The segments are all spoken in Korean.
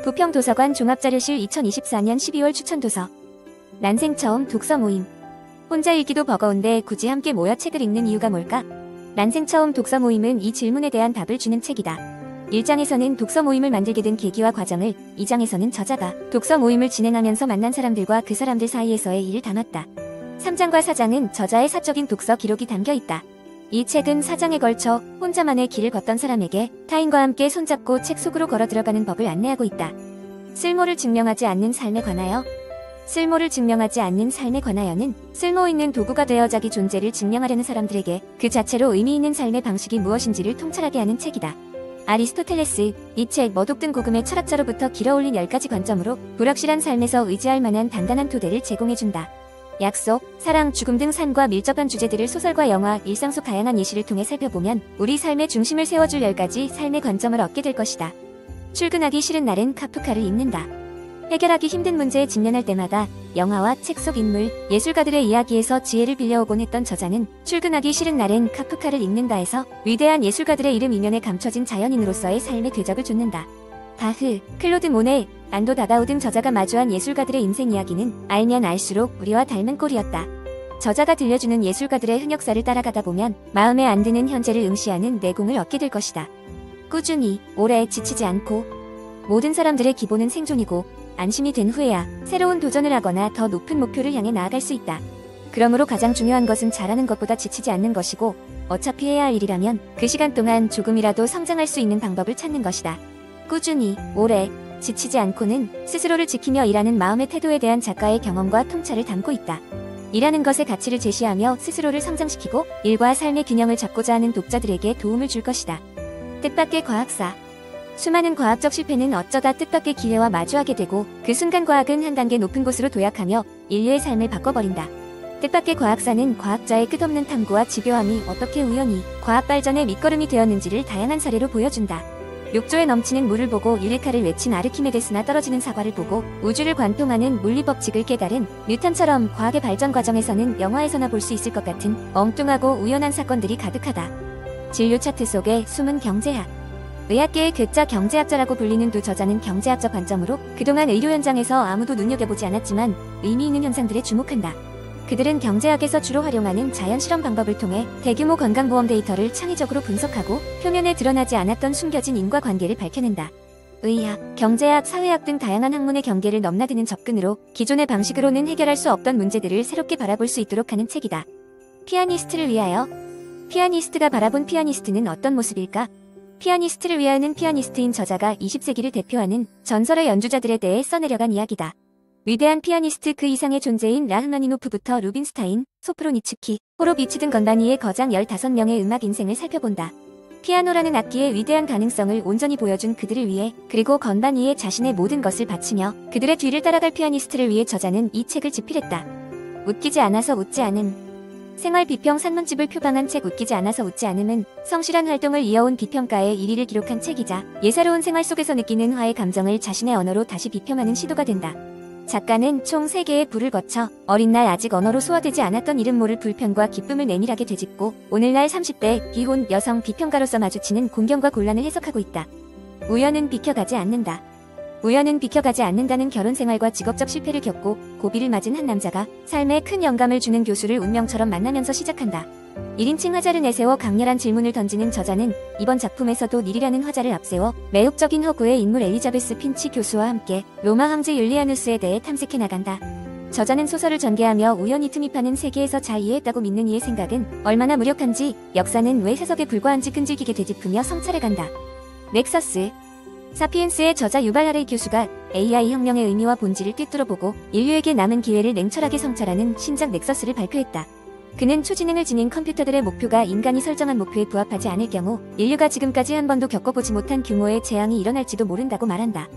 부평도서관 종합자료실 2024년 12월 추천도서. 난생 처음 독서 모임. 혼자 읽기도 버거운데 굳이 함께 모여 책을 읽는 이유가 뭘까? 난생 처음 독서 모임은 이 질문에 대한 답을 주는 책이다. 1장에서는 독서 모임을 만들게 된 계기와 과정을, 2장에서는 저자가 독서 모임을 진행하면서 만난 사람들과 그 사람들 사이에서의 일을 담았다. 3장과 4장은 저자의 사적인 독서 기록이 담겨있다. 이 책은 4장에 걸쳐 혼자만의 길을 걷던 사람에게 타인과 함께 손잡고 책 속으로 걸어 들어가는 법을 안내하고 있다. 쓸모를 증명하지 않는 삶에 관하여. 쓸모를 증명하지 않는 삶에 관하여는 쓸모 있는 도구가 되어 자기 존재를 증명하려는 사람들에게 그 자체로 의미 있는 삶의 방식이 무엇인지를 통찰하게 하는 책이다. 아리스토텔레스. 이 책 머독든 고금의 철학자로부터 길어올린 10가지 관점으로 불확실한 삶에서 의지할 만한 단단한 토대를 제공해준다. 약속, 사랑, 죽음 등 삶과 밀접한 주제들을 소설과 영화, 일상 속 다양한 예시를 통해 살펴보면 우리 삶의 중심을 세워줄 10가지 삶의 관점을 얻게 될 것이다. 출근하기 싫은 날엔 카프카를 읽는다. 해결하기 힘든 문제에 직면할 때마다 영화와 책 속 인물, 예술가들의 이야기에서 지혜를 빌려오곤 했던 저자는 출근하기 싫은 날엔 카프카를 읽는다에서 위대한 예술가들의 이름 이면에 감춰진 자연인으로서의 삶의 궤적을 쫓는다. 바흐, 클로드 모네, 안도 다다오 등 저자가 마주한 예술가들의 인생 이야기는 알면 알수록 우리와 닮은 꼴이었다. 저자가 들려주는 예술가들의 흑역사를 따라가다 보면 마음에 안 드는 현재를 응시하는 내공을 얻게 될 것이다. 꾸준히, 오래 지치지 않고. 모든 사람들의 기본은 생존이고 안심이 된 후에야 새로운 도전을 하거나 더 높은 목표를 향해 나아갈 수 있다. 그러므로 가장 중요한 것은 잘하는 것보다 지치지 않는 것이고 어차피 해야 할 일이라면 그 시간 동안 조금이라도 성장할 수 있는 방법을 찾는 것이다. 꾸준히, 오래, 지치지 않고는 스스로를 지키며 일하는 마음의 태도에 대한 작가의 경험과 통찰을 담고 있다. 일하는 것의 가치를 제시하며 스스로를 성장시키고 일과 삶의 균형을 잡고자 하는 독자들에게 도움을 줄 것이다. 뜻밖의 과학사. 수많은 과학적 실패는 어쩌다 뜻밖의 기회와 마주하게 되고 그 순간 과학은 한 단계 높은 곳으로 도약하며 인류의 삶을 바꿔버린다. 뜻밖의 과학사는 과학자의 끝없는 탐구와 집요함이 어떻게 우연히 과학 발전의 밑거름이 되었는지를 다양한 사례로 보여준다. 욕조에 넘치는 물을 보고 유레카를 외친 아르키메데스나 떨어지는 사과를 보고 우주를 관통하는 물리법칙을 깨달은 뉴턴처럼 과학의 발전 과정에서는 영화에서나 볼 수 있을 것 같은 엉뚱하고 우연한 사건들이 가득하다. 진료 차트 속에 숨은 경제학. 의학계의 괴짜 경제학자라고 불리는 두 저자는 경제학적 관점으로 그동안 의료 현장에서 아무도 눈여겨보지 않았지만 의미 있는 현상들에 주목한다. 그들은 경제학에서 주로 활용하는 자연실험 방법을 통해 대규모 건강보험 데이터를 창의적으로 분석하고 표면에 드러나지 않았던 숨겨진 인과관계를 밝혀낸다. 의학, 경제학, 사회학 등 다양한 학문의 경계를 넘나드는 접근으로 기존의 방식으로는 해결할 수 없던 문제들을 새롭게 바라볼 수 있도록 하는 책이다. 피아니스트를 위하여. 피아니스트가 바라본 피아니스트는 어떤 모습일까? 피아니스트를 위하여는 피아니스트인 저자가 20세기를 대표하는 전설의 연주자들에 대해 써내려간 이야기다. 위대한 피아니스트 그 이상의 존재인 라흐마니노프부터 루빈스타인, 소프로니츠키, 호로비치 등 건반이의 거장 15명의 음악 인생을 살펴본다. 피아노라는 악기의 위대한 가능성을 온전히 보여준 그들을 위해 그리고 건반이의 자신의 모든 것을 바치며 그들의 뒤를 따라갈 피아니스트를 위해 저자는 이 책을 집필했다. 웃기지 않아서 웃지 않음. 생활 비평 산문집을 표방한 책 웃기지 않아서 웃지 않음은 성실한 활동을 이어온 비평가의 1위를 기록한 책이자 예사로운 생활 속에서 느끼는 화의 감정을 자신의 언어로 다시 비평하는 시도가 된다. 작가는 총 3개의 부를 거쳐 어린 날 아직 언어로 소화되지 않았던 이름 모를 불편과 기쁨을 내밀하게 되짚고 오늘날 30대 비혼 여성 비평가로서 마주치는 공경과 곤란을 해석하고 있다. 우연은 비켜가지 않는다. 우연은 비켜가지 않는다는 결혼 생활과 직업적 실패를 겪고 고비를 맞은 한 남자가 삶에 큰 영감을 주는 교수를 운명처럼 만나면서 시작한다. 1인칭 화자를 내세워 강렬한 질문을 던지는 저자는 이번 작품에서도 닐이라는 화자를 앞세워 매혹적인 허구의 인물 엘리자베스 핀치 교수와 함께 로마 황제 율리아누스에 대해 탐색해 나간다. 저자는 소설을 전개하며 우연히 틈입하는 세계에서 잘 이해했다고 믿는 이의 생각은 얼마나 무력한지, 역사는 왜 해석에 불과한지 끈질기게 되짚으며 성찰해간다. 넥서스. 사피엔스의 저자 유발 하레이 교수가 AI 혁명의 의미와 본질을 꿰뚫어보고 인류에게 남은 기회를 냉철하게 성찰하는 신작 넥서스를 발표했다. 그는 초지능을 지닌 컴퓨터들의 목표가 인간이 설정한 목표에 부합하지 않을 경우 인류가 지금까지 한 번도 겪어보지 못한 규모의 재앙이 일어날지도 모른다고 말한다.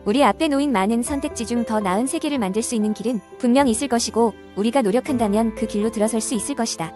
우리 앞에 놓인 많은 선택지 중 더 나은 세계를 만들 수 있는 길은 분명 있을 것이고 우리가 노력한다면 그 길로 들어설 수 있을 것이다.